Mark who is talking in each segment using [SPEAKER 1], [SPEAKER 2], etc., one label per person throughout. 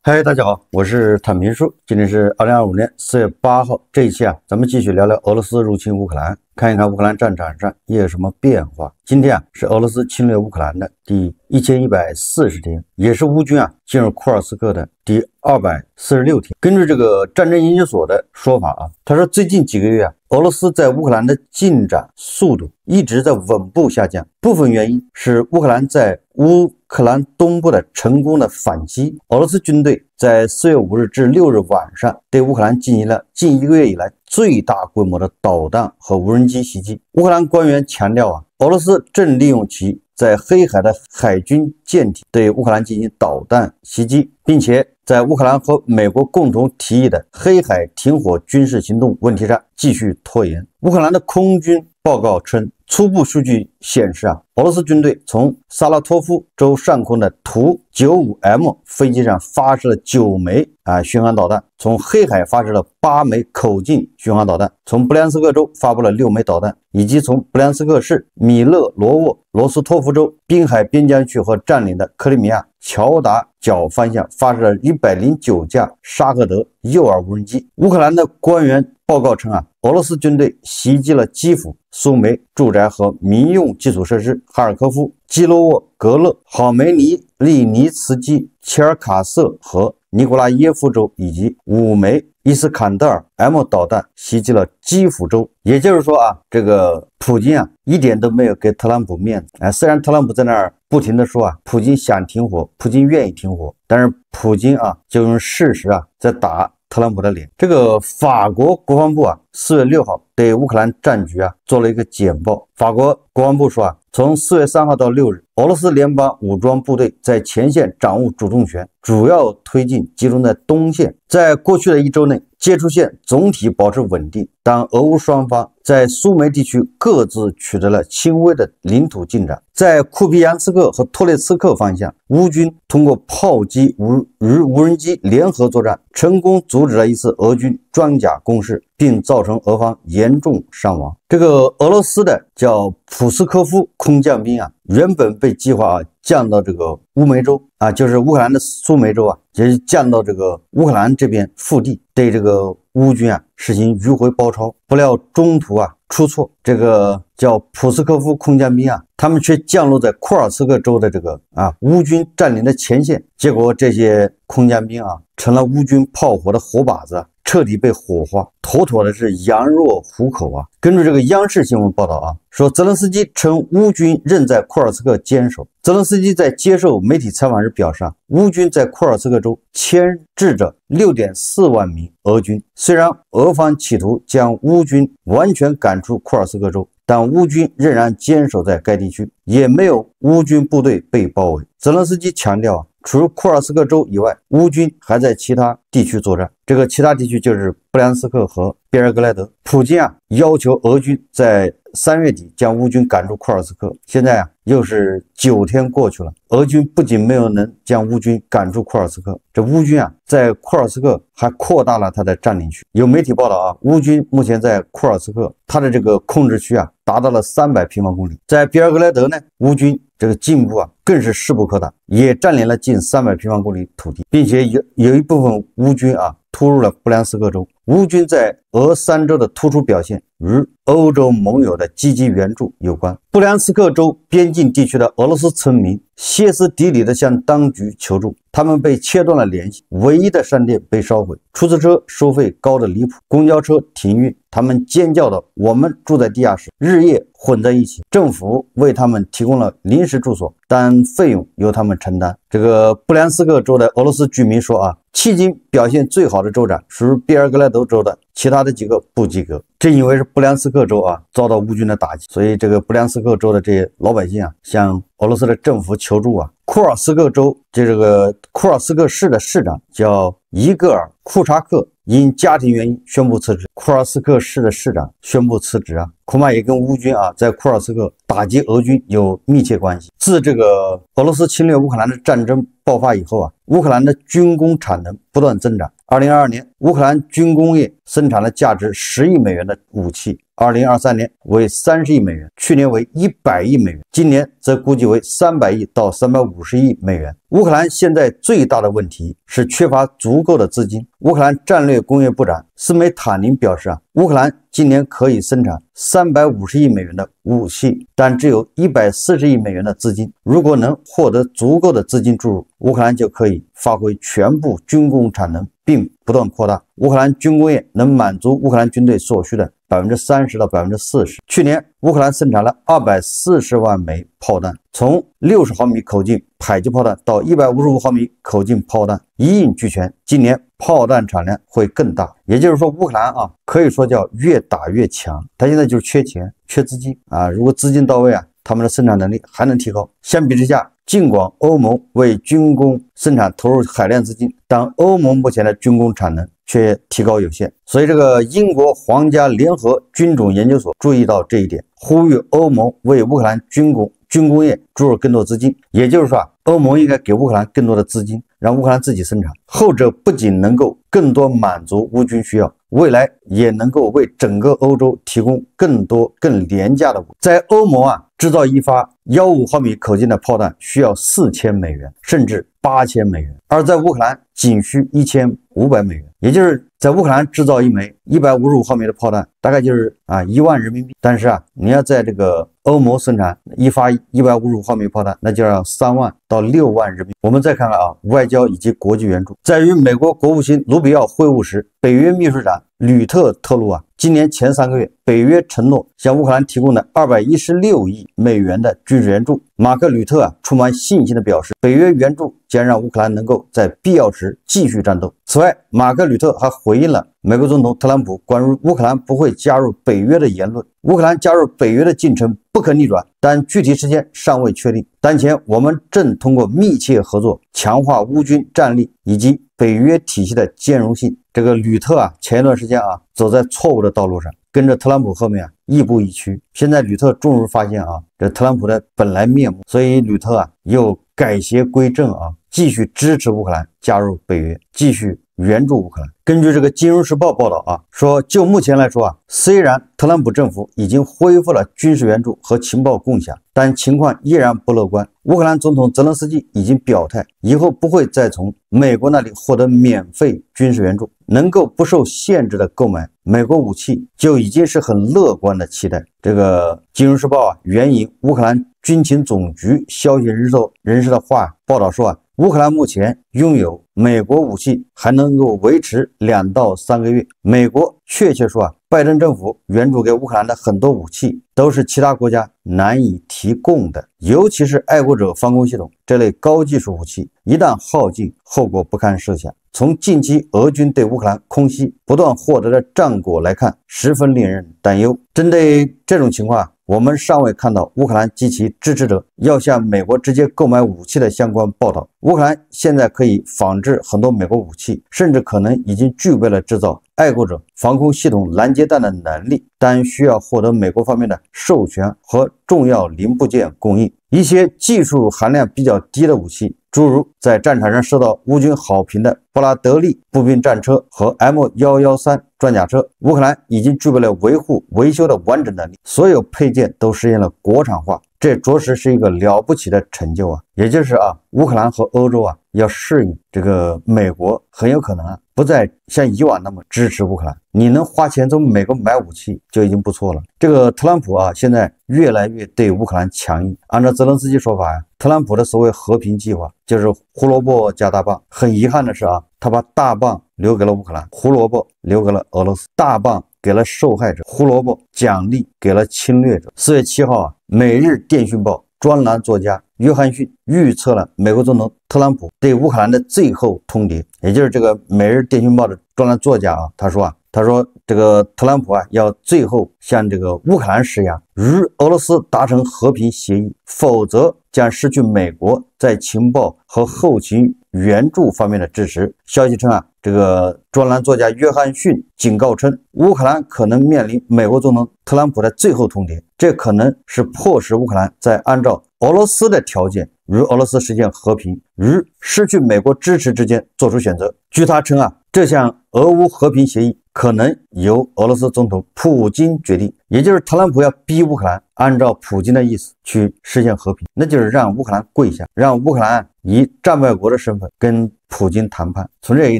[SPEAKER 1] 嗨，大家好，我是坦平叔。今天是2025年4月8号，这一期咱们继续聊聊俄罗斯入侵乌克兰，看一看乌克兰战场上又有什么变化。今天是俄罗斯侵略乌克兰的第1140天，也是乌军进入库尔斯克的第246天。根据这个战争研究所的说法他说最近几个月俄罗斯在乌克兰的进展速度一直在稳步下降，部分原因是乌克兰在乌克兰东部的成功的反击。俄罗斯军队在4月5日至6日晚上对乌克兰进行了近1个月以来最大规模的导弹和无人机袭击。乌克兰官员强调俄罗斯正利用其在黑海的海军舰艇对乌克兰进行导弹袭击，并且在乌克兰和美国共同提议的黑海停火军事行动问题上继续拖延。乌克兰的空军报告称，初步数据显示俄罗斯军队从萨拉托夫州上空的图 95M 飞机上发射了9枚巡航导弹，从黑海发射了8枚口径巡航导弹，从布良斯克州发布了6枚导弹，以及从布良斯克市米勒罗沃罗斯托夫州滨海边疆区和占领的克里米亚乔达角方向发射了109架沙赫德诱饵无人机。乌克兰的官员报告称俄罗斯军队袭击了基辅、苏梅住宅和民用基础设施，哈尔科夫、基罗沃格勒、好梅利尼茨基、切尔卡瑟和尼古拉耶夫州，以及5枚伊斯坎德尔 M 导弹袭击了基辅州。也就是说这个普京一点都没有给特朗普面子虽然特朗普在那儿不停的说普京想停火，普京愿意停火，但是普京就用事实在打特朗普的脸。这个法国国防部4月6号对乌克兰战局做了一个简报。法国国防部说从4月3号到6日，俄罗斯联邦武装部队在前线掌握主动权，主要推进集中在东线。在过去的1周内，接触线总体保持稳定，但俄乌双方在苏梅地区各自取得了轻微的领土进展。在库皮扬斯克和托列茨克方向，乌军通过炮击无人机联合作战，成功阻止了一次俄军装甲攻势，并造成俄方严重伤亡。这个俄罗斯的叫普斯科夫空降兵原本被计划降到这个乌梅州就是乌克兰的苏梅州就是降到这个乌克兰这边腹地，对这个乌军实行迂回包抄。不料中途出错，这个叫普斯科夫空降兵他们却降落在库尔斯克州的这个乌军占领的前线，结果这些空降兵成了乌军炮火的活靶子，彻底被火化，妥妥的是羊入虎口根据这个央视新闻报道说泽连斯基称乌军仍在库尔斯克坚守。泽连斯基在接受媒体采访时表示乌军在库尔斯克州牵制着 6.4 万名俄军。虽然俄方企图将乌军完全赶出库尔斯克州，但乌军仍然坚守在该地区，也没有乌军部队被包围。泽连斯基强调除库尔斯克州以外，乌军还在其他地区作战，这个其他地区就是布良斯克和别尔格莱德。普京要求俄军在3月底将乌军赶出库尔斯克，现在又是9天过去了，俄军不仅没有能将乌军赶出库尔斯克，这乌军在库尔斯克还扩大了他的占领区。有媒体报道乌军目前在库尔斯克，他的这个控制区达到了300平方公里。在别尔格莱德呢，乌军这个进步更是势不可挡，也占领了近300平方公里土地，并且有一部分乌军突入了布良斯克州。乌军在俄3州的突出表现与欧洲盟友的积极援助有关。布良斯克州边境地区的俄罗斯村民歇斯底里地向当局求助，他们被切断了联系，唯一的商店被烧毁，出租车收费高的离谱，公交车停运，他们尖叫的我们住在地下室，日夜混在一起，政府为他们提供了临时住所，但费用由他们承担。这个布良斯克州的俄罗斯居民说迄今表现最好的州长属于别尔格莱德州的，其他的几个不及格。正因为是布良斯克州遭到乌军的打击，所以这个布良斯克州的这些老百姓向俄罗斯的政府求助库尔斯克州这个库尔斯克市的市长叫伊戈尔库查克因家庭原因宣布辞职。库尔斯克市的市长宣布辞职恐怕也跟乌军在库尔斯克打击俄军有密切关系。自这个俄罗斯侵略乌克兰的战争爆发以后乌克兰的军工产能不断增长。2022年，乌克兰军工业生产了价值10亿美元的武器，2023年为30亿美元，去年为100亿美元，今年则估计为300亿到350亿美元。乌克兰现在最大的问题是缺乏足够的资金。乌克兰战略工业部长斯梅塔宁表示乌克兰今年可以生产350亿美元的武器，但只有140亿美元的资金。如果能获得足够的资金注入，乌克兰就可以发挥全部军工产能，并不断扩大。乌克兰军工业能满足乌克兰军队所需的30%到40%。去年乌克兰生产了240万枚炮弹，从60毫米口径迫击炮弹到155毫米口径炮弹一应俱全。今年炮弹产量会更大，也就是说乌克兰可以说叫越打越强。他现在就是缺钱缺资金如果资金到位他们的生产能力还能提高。相比之下，尽管欧盟为军工生产投入海量资金，但欧盟目前的军工产能却提高有限。所以这个英国皇家联合军种研究所注意到这一点，呼吁欧盟为乌克兰军工业注入更多资金。也就是说欧盟应该给乌克兰更多的资金，让乌克兰自己生产。后者不仅能够更多满足乌军需要，未来也能够为整个欧洲提供更多更廉价的武器。在欧盟制造一发155毫米口径的炮弹需要4000美元，甚至8000美元，而在乌克兰仅需1500美元。也就是在乌克兰制造一枚155毫米的炮弹，大概就是1万人民币。但是你要在这个欧盟生产一发155毫米炮弹，那就要3万到6万人民币。我们再看看外交以及国际援助。在与美国国务卿卢比奥会晤时，北约秘书长吕特透露今年前3个月，北约承诺向乌克兰提供的216亿美元的军事援助。马克·吕特充满信心地表示，北约援助将让乌克兰能够在必要时继续战斗。此外，马克·吕特还回应了美国总统特朗普关于乌克兰不会加入北约的言论。乌克兰加入北约的进程不可逆转，但具体时间尚未确定。当前我们正通过密切合作强化乌军战力以及北约体系的兼容性。这个吕特前一段时间走在错误的道路上，跟着特朗普后面亦步亦趋。现在吕特终于发现这特朗普的本来面目，所以吕特又改邪归正继续支持乌克兰加入北约，继续援助乌克兰。根据这个《金融时报》报道说就目前来说虽然特朗普政府已经恢复了军事援助和情报共享，但情况依然不乐观。乌克兰总统泽连斯基已经表态，以后不会再从美国那里获得免费军事援助，能够不受限制的购买美国武器就已经是很乐观的期待。这个《金融时报》援引乌克兰军情总局消息人士的话报道说乌克兰目前拥有美国武器还能够维持2到3个月。美国确切说拜登政府援助给乌克兰的很多武器都是其他国家难以提供的，尤其是爱国者防空系统这类高技术武器，一旦耗尽，后果不堪设想。从近期俄军对乌克兰空袭不断获得的战果来看，十分令人担忧。针对这种情况，我们尚未看到乌克兰及其支持者要向美国直接购买武器的相关报道。乌克兰现在可以仿制很多美国武器，甚至可能已经具备了制造爱国者防空系统拦截弹的能力，但需要获得美国方面的授权和重要零部件供应。一些技术含量比较低的武器，诸如在战场上受到乌军好评的布拉德利步兵战车和 M113装甲车，乌克兰已经具备了维护维修的完整能力，所有配件都实现了国产化，这着实是一个了不起的成就也就是乌克兰和欧洲要适应这个美国很有可能不再像以往那么支持乌克兰。你能花钱从美国买武器就已经不错了。这个特朗普现在越来越对乌克兰强硬。按照泽连斯基说法特朗普的所谓和平计划就是胡萝卜加大棒。很遗憾的是他把大棒留给了乌克兰，胡萝卜留给了俄罗斯。大棒给了受害者，胡萝卜奖励给了侵略者。4月7号每日电讯报专栏作家约翰逊预测了美国总统特朗普对乌克兰的最后通牒。也就是这个每日电讯报的专栏作家他说这个特朗普要最后向这个乌克兰施压，与俄罗斯达成和平协议，否则将失去美国在情报和后勤援助方面的支持。消息称这个专栏作家约翰逊警告称，乌克兰可能面临美国总统特朗普的最后通牒，这可能是迫使乌克兰在按照俄罗斯的条件与俄罗斯实现和平，与失去美国支持之间做出选择。据他称这项俄乌和平协议可能由俄罗斯总统普京决定，也就是特朗普要逼乌克兰按照普京的意思去实现和平，那就是让乌克兰跪下，让乌克兰以战败国的身份跟普京谈判。从这也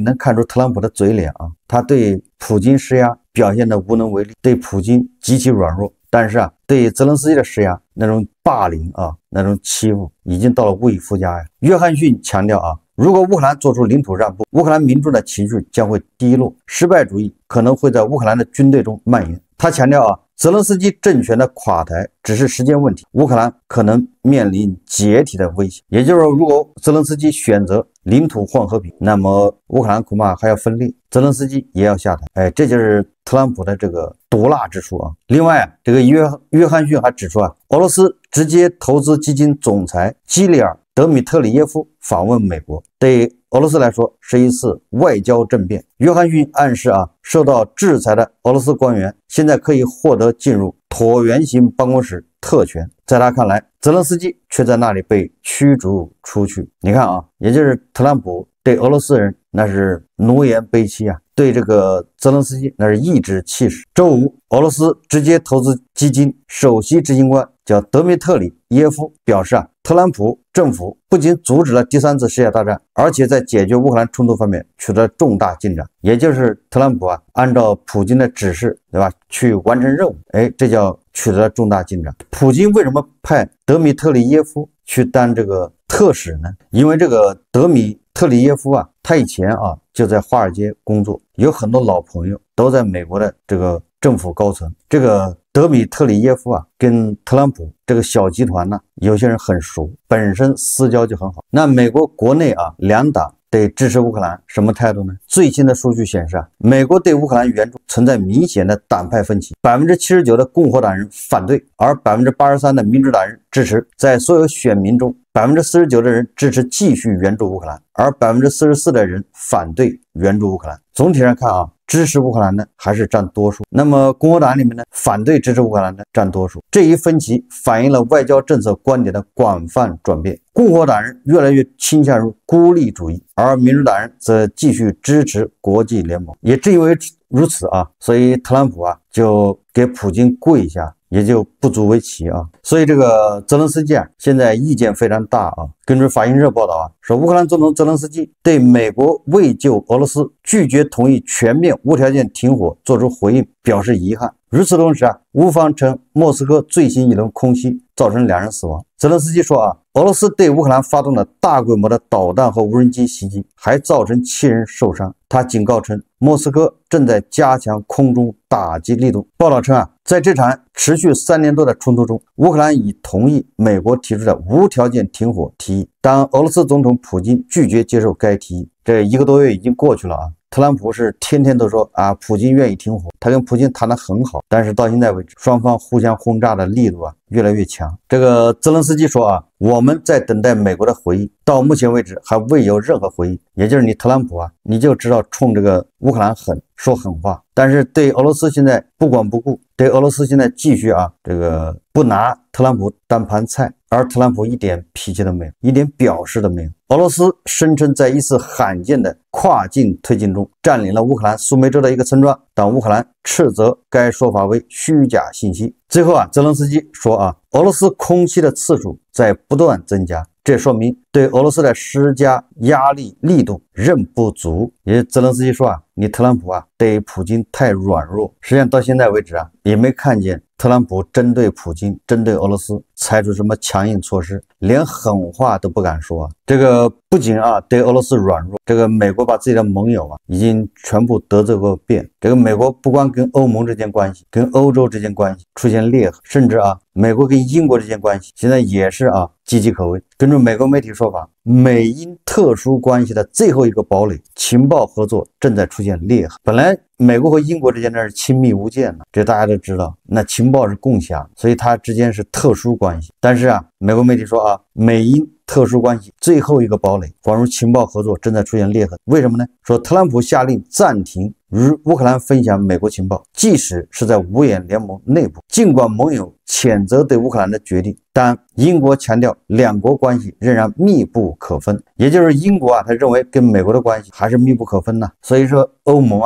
[SPEAKER 1] 能看出特朗普的嘴脸他对普京施压表现的无能为力，对普京极其软弱。但是对泽连斯基的施压，那种霸凌那种欺负已经到了无以复加呀。约翰逊强调如果乌克兰做出领土让步，乌克兰民众的情绪将会低落，失败主义可能会在乌克兰的军队中蔓延。他强调泽连斯基政权的垮台只是时间问题，乌克兰可能面临解体的威胁。也就是说，如果泽连斯基选择领土换和平，那么乌克兰恐怕还要分裂，泽连斯基也要下台。这就是特朗普的这个毒辣之处另外这个约翰逊还指出俄罗斯直接投资基金总裁基里尔·德米特里耶夫访问美国，对俄罗斯来说是一次外交政变。约翰逊暗示受到制裁的俄罗斯官员现在可以获得进入椭圆形办公室特权。在他看来，泽连斯基却在那里被驱逐出去。你看也就是特朗普对俄罗斯人那是奴颜卑膝对这个泽连斯基那是颐指气使。周五，俄罗斯直接投资基金首席执行官叫德米特里耶夫表示特朗普政府不仅阻止了第三次世界大战，而且在解决乌克兰冲突方面取得重大进展。也就是特朗普按照普京的指示，对吧，去完成任务。这叫取得了重大进展。普京为什么派德米特里耶夫去当这个特使呢？因为这个德米特里耶夫他以前就在华尔街工作，有很多老朋友都在美国的这个政府高层。这个德米特里耶夫跟特朗普这个小集团有些人很熟，本身私交就很好。那美国国内两党对支持乌克兰什么态度呢？最新的数据显示美国对乌克兰援助存在明显的党派分歧，79%的共和党人反对，而83%的民主党人支持。在所有选民中，49%的人支持继续援助乌克兰，而44%的人反对援助乌克兰。总体上看支持乌克兰的还是占多数。那么共和党里面呢，反对支持乌克兰的占多数。这一分歧反映了外交政策观点的广泛转变。共和党人越来越倾向于孤立主义，而民主党人则继续支持国际联盟。也正因为如此所以特朗普就给普京跪下，也就不足为奇所以这个泽连斯基现在意见非常大根据法新社报道说乌克兰总统泽连斯基对美国未就俄罗斯拒绝同意全面无条件停火做出回应表示遗憾。与此同时乌方称莫斯科最新一轮空袭造成2人死亡。泽连斯基说俄罗斯对乌克兰发动了大规模的导弹和无人机袭击，还造成7人受伤。他警告称莫斯科正在加强空中打击力度。报道称在这场持续3年多的冲突中，乌克兰已同意美国提出的无条件停火提议，但俄罗斯总统普京拒绝接受该提议。这1个多月已经过去了特朗普是天天都说普京愿意停火，他跟普京谈得很好，但是到现在为止，双方互相轰炸的力度越来越强。这个泽连斯基说我们在等待美国的回应，到目前为止还未有任何回应。也就是你特朗普你就知道冲这个乌克兰狠，说狠话，但是对俄罗斯现在不管不顾，对俄罗斯现在继续这个不拿特朗普当盘菜，而特朗普一点脾气都没有，一点表示都没有。俄罗斯声称在一次罕见的跨境推进中占领了乌克兰苏梅州的一个村庄，但乌克兰斥责该说法为虚假信息。最后泽连斯基说俄罗斯空袭的次数在不断增加，这说明对俄罗斯的施加压力力度仍不足。也泽连斯基说你特朗普对普京太软弱。实际上到现在为止也没看见特朗普针对普京针对俄罗斯采取什么强硬措施，连狠话都不敢说这个不仅对俄罗斯软弱，这个美国把自己的盟友已经全部得罪过遍。这个美国不光跟欧盟之间关系，跟欧洲之间关系出现裂痕，甚至美国跟英国之间关系现在也是岌岌可危。根据美国媒体说法，美英特殊关系的最后一个堡垒情报合作正在出现裂痕。本来美国和英国之间那是亲密无间的，这大家都知道，那情报是共享，所以它之间是特殊关系。但是美国媒体说美英特殊关系最后一个堡垒，关于情报合作正在出现裂痕。为什么呢？说特朗普下令暂停与乌克兰分享美国情报，即使是在五眼联盟内部，尽管盟友谴责对乌克兰的决定，但英国强调两国关系仍然密不可分，也就是英国他认为跟美国的关系还是密不可分的。所以说欧盟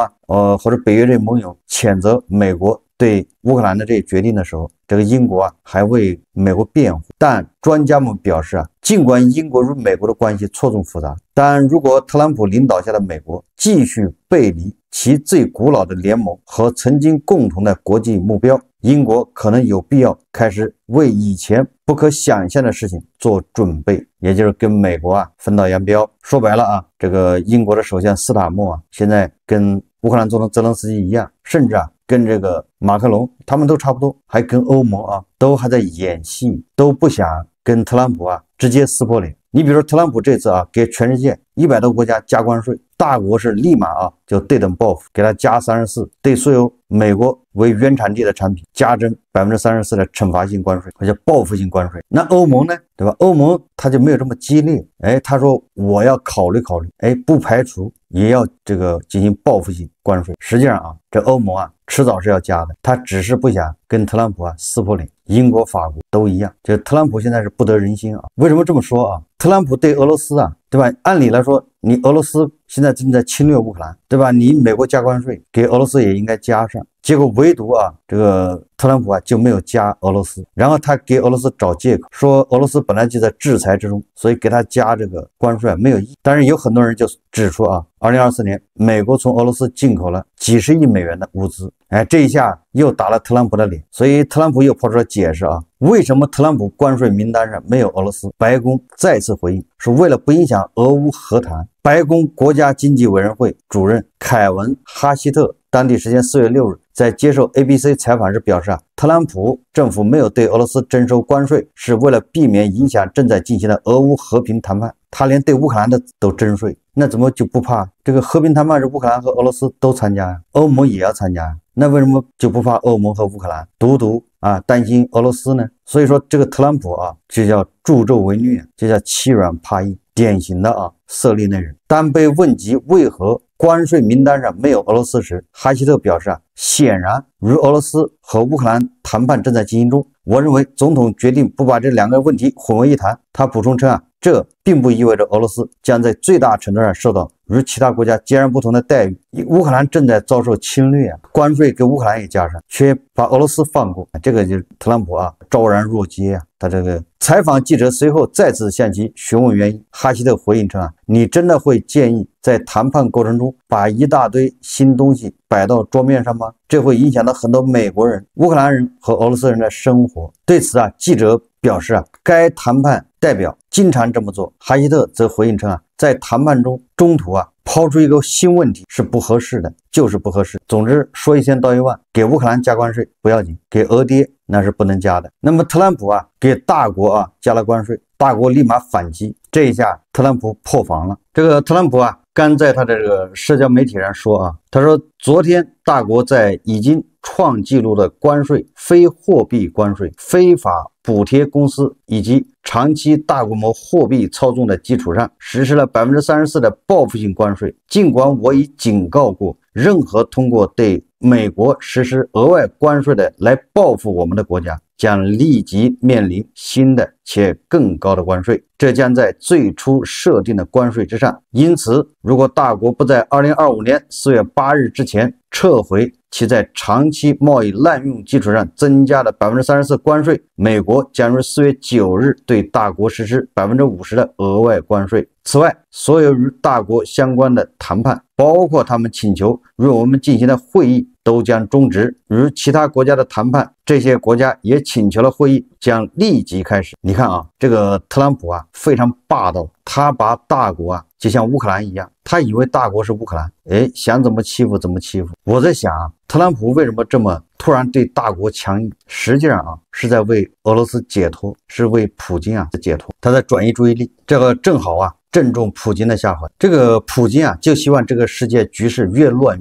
[SPEAKER 1] 或者北约这盟友谴责美国对乌克兰的这些决定的时候，这个英国还为美国辩护。但专家们表示尽管英国与美国的关系错综复杂，但如果特朗普领导下的美国继续背离其最古老的联盟和曾经共同的国际目标，英国可能有必要开始为以前不可想象的事情做准备，也就是跟美国分道扬镳。说白了这个英国的首相斯塔默现在跟乌克兰总统泽连斯基一样，甚至跟这个马克龙他们都差不多，还跟欧盟都还在演戏，都不想跟特朗普直接撕破脸。你比如说特朗普这次给全世界100多个国家加关税，大国是立马就对等报复，给他加34%，对所有美国为原产地的产品加征34%的惩罚性关税，或者报复性关税。那欧盟呢，对吧？欧盟他就没有这么激烈，他说我要考虑考虑，不排除也要这个进行报复性关税。实际上这欧盟迟早是要加的，他只是不想跟特朗普撕破脸。英国、法国都一样，这特朗普现在是不得人心为什么这么说特朗普对俄罗斯对吧？按理来说，你俄罗斯现在正在侵略乌克兰，对吧？你美国加关税，给俄罗斯也应该加上。结果唯独这个特朗普就没有加俄罗斯，然后他给俄罗斯找借口，说俄罗斯本来就在制裁之中，所以给他加这个关税没有意义。但是有很多人就指出2024年美国从俄罗斯进口了几十亿美元的物资，这一下又打了特朗普的脸，所以特朗普又跑出来解释为什么特朗普关税名单上没有俄罗斯。白宫再次回应，是为了不影响俄乌和谈。白宫国家经济委员会主任凯文·哈希特当地时间4月6日在接受 ABC 采访时表示特朗普政府没有对俄罗斯征收关税，是为了避免影响正在进行的俄乌和平谈判。他连对乌克兰的都征税，那怎么就不怕这个和平谈判是乌克兰和俄罗斯都参加欧盟也要参加那为什么就不怕欧盟和乌克兰独担心俄罗斯呢？所以说这个特朗普就叫助纣为虐，就叫欺软怕硬，典型的色厉内荏。当被问及为何关税名单上没有俄罗斯时，哈希特表示显然与俄罗斯和乌克兰谈判正在进行中，我认为总统决定不把这两个问题混为一谈。他补充称这并不意味着俄罗斯将在最大程度上受到与其他国家截然不同的待遇。乌克兰正在遭受侵略关税给乌克兰也加上，却把俄罗斯放过，这个就是特朗普昭然若揭他这个采访记者随后再次向其询问原因，哈希特回应称你真的会建议在谈判过程中把一大堆新东西摆到桌面上吗？这会影响到很多美国人、乌克兰人和俄罗斯人的生活。对此记者表示该谈判代表经常这么做。哈希特则回应称在谈判中中途抛出一个新问题是不合适的，就是不合适。总之说一千道一万，给乌克兰加关税不要紧，给俄爹那是不能加的。那么特朗普给大国加了关税，大国立马反击，这一下特朗普破防了。这个特朗普刚在他的这个社交媒体上说他说昨天大国在已经创纪录的关税、非货币关税、非法补贴公司以及长期大规模货币操纵的基础上，实施了34%的报复性关税。尽管我已警告过，任何通过对美国实施额外关税的来报复我们的国家，将立即面临新的且更高的关税，这将在最初设定的关税之上。因此，如果大国不在2025年4月8日之前撤回其在长期贸易滥用基础上增加的34%关税，美国将于4月9日对大国实施50%的额外关税。此外，所有与大国相关的谈判，包括他们请求与我们进行的会议，都将终止。与其他国家的谈判，这些国家也请求了会议将立即开始。你看这个特朗普非常霸道，他把大国就像乌克兰一样，他以为大国是乌克兰，想怎么欺负怎么欺负。我在想特朗普为什么这么突然对大国强硬？实际上是在为俄罗斯解脱，是为普京解脱，他在转移注意力。这个正好正中普京的下怀。这个普京就希望这个世界局势越乱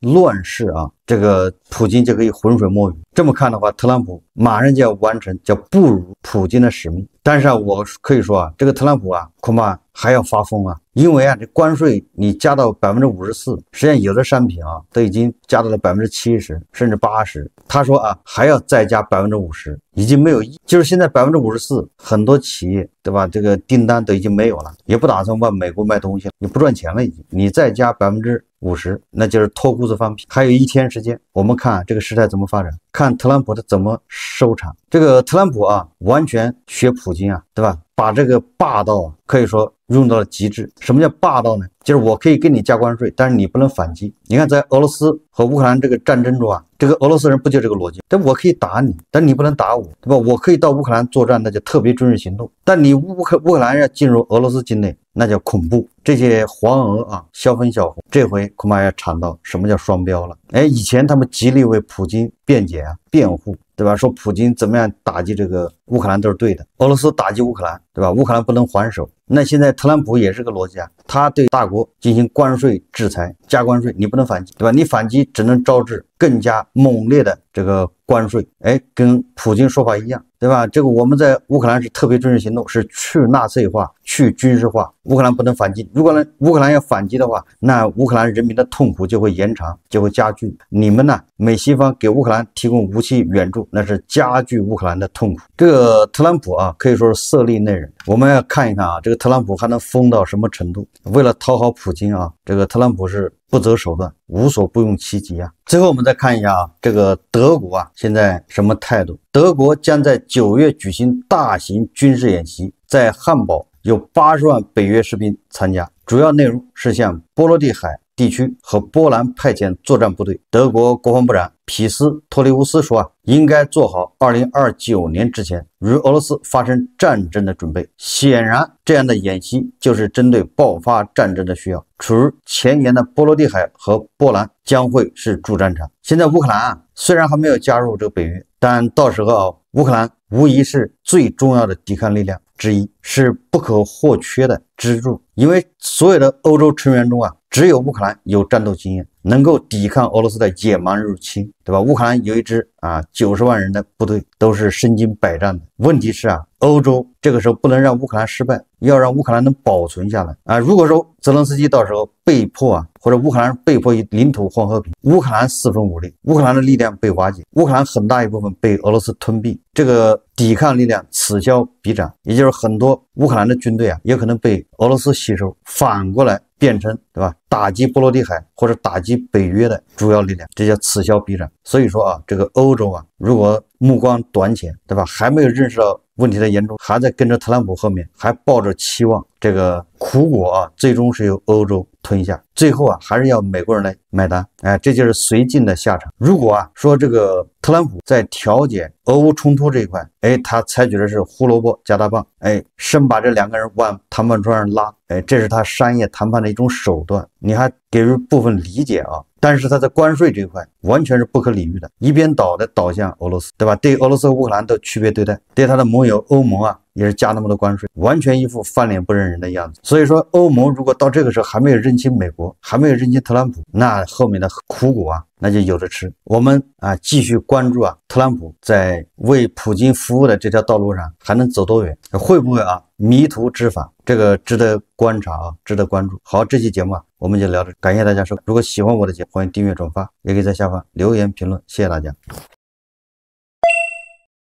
[SPEAKER 1] 乱世这个普京就可以浑水摸鱼。这么看的话，特朗普马上就要完成叫不辱普京的使命。但是啊，我可以说啊，这个特朗普啊，恐怕还要发疯啊，因为啊，这关税你加到54%，实际上有的商品啊都已经加到了70%甚至80%。他说啊，还要再加50%，已经没有就是现在54%，很多企业对吧？这个订单都已经没有了，也不打算往美国卖东西了，也不赚钱了，已经。你再加50%，那就是脱裤子放屁。还有1天时间，我们看这个事态怎么发展，看特朗普的怎么收场。这个特朗普啊，完全学普京啊，对吧？把这个霸道啊，可以说用到了极致。什么叫霸道呢？就是我可以给你加关税，但是你不能反击。你看，在俄罗斯和乌克兰这个战争中啊，这个俄罗斯人不就这个逻辑？但我可以打你，但你不能打我，对吧？我可以到乌克兰作战，那叫特别军事行动。但你乌克兰要进入俄罗斯境内，那叫恐怖。这些黄俄啊，小粉小红，这回恐怕要尝到什么叫双标了。以前他们极力为普京辩解啊、辩护，对吧？说普京怎么样打击这个乌克兰都是对的，俄罗斯打击乌克兰，对吧？乌克兰不能还手。那现在特朗普也是个逻辑啊，他对大国进行关税制裁，加关税，你不能反击，对吧？你反击只能招致更加猛烈的这个关税。跟普京说法一样，对吧？这个我们在乌克兰是特别军事行动，是去纳粹化、去军事化，乌克兰不能反击。如果呢乌克兰要反击的话，那乌克兰人民的痛苦就会延长，就会加剧。你们呢，美西方给乌克兰提供武器援助，那是加剧乌克兰的痛苦。这个特朗普啊，可以说是色厉内荏。我们要看一看啊，这个特朗普还能疯到什么程度？为了讨好普京啊，这个特朗普是不择手段，无所不用其极啊。最后我们再看一下啊，这个德国啊，现在什么态度？德国将在9月举行大型军事演习，在汉堡有80万北约士兵参加，主要内容是向波罗的海地区和波兰派遣作战部队。德国国防部长皮斯托利乌斯说啊，应该做好2029年之前与俄罗斯发生战争的准备。显然，这样的演习就是针对爆发战争的需要。处于前沿的波罗的海和波兰将会是主战场。现在乌克兰啊，虽然还没有加入这个北约，但到时候啊，乌克兰无疑是最重要的抵抗力量之一，是不可或缺的支柱。因为所有的欧洲成员中啊，只有乌克兰有战斗经验，能够抵抗俄罗斯的野蛮入侵，对吧？乌克兰有一支90万人的部队，都是身经百战的。问题是啊，欧洲这个时候不能让乌克兰失败，要让乌克兰能保存下来啊。如果说泽连斯基到时候被迫或者乌克兰被迫以领土换和平，乌克兰四分五裂，乌克兰的力量被瓦解，乌克兰很大一部分被俄罗斯吞并，这个抵抗力量此消彼长，也就是很多乌克兰的军队啊，也可能被俄罗斯吸收，反过来变成，对吧？打击波罗的海或者打击北约的主要力量，这叫此消彼长。所以说啊，这个欧洲啊，如果目光短浅，对吧？还没有认识到问题的严重，还在跟着特朗普后面，还抱着期望，这个苦果啊，最终是由欧洲吞下，最后啊，还是要美国人来买单。这就是绥靖的下场。如果说这个特朗普在调解俄乌冲突这一块，他采取的是胡萝卜加大棒，生把这两个人往谈判桌上拉，这是他商业谈判的一种手段。你还给予部分理解啊，但是他在关税这一块完全是不可理喻的，一边倒的倒向俄罗斯，对吧？对俄罗斯和乌克兰都区别对待，对他的盟友欧盟啊，也是加那么多关税，完全一副翻脸不认人的样子。所以说，欧盟如果到这个时候还没有认清美国，还没有认清特朗普，那后面的苦果啊，那就有的吃。我们继续关注特朗普在为普京服务的这条道路上还能走多远，会不会迷途知返，这个值得观察值得关注。好，这期节目我们就聊到这，感谢大家收看。如果喜欢我的节目，欢迎订阅转发，也可以在下方留言评论，谢谢大家。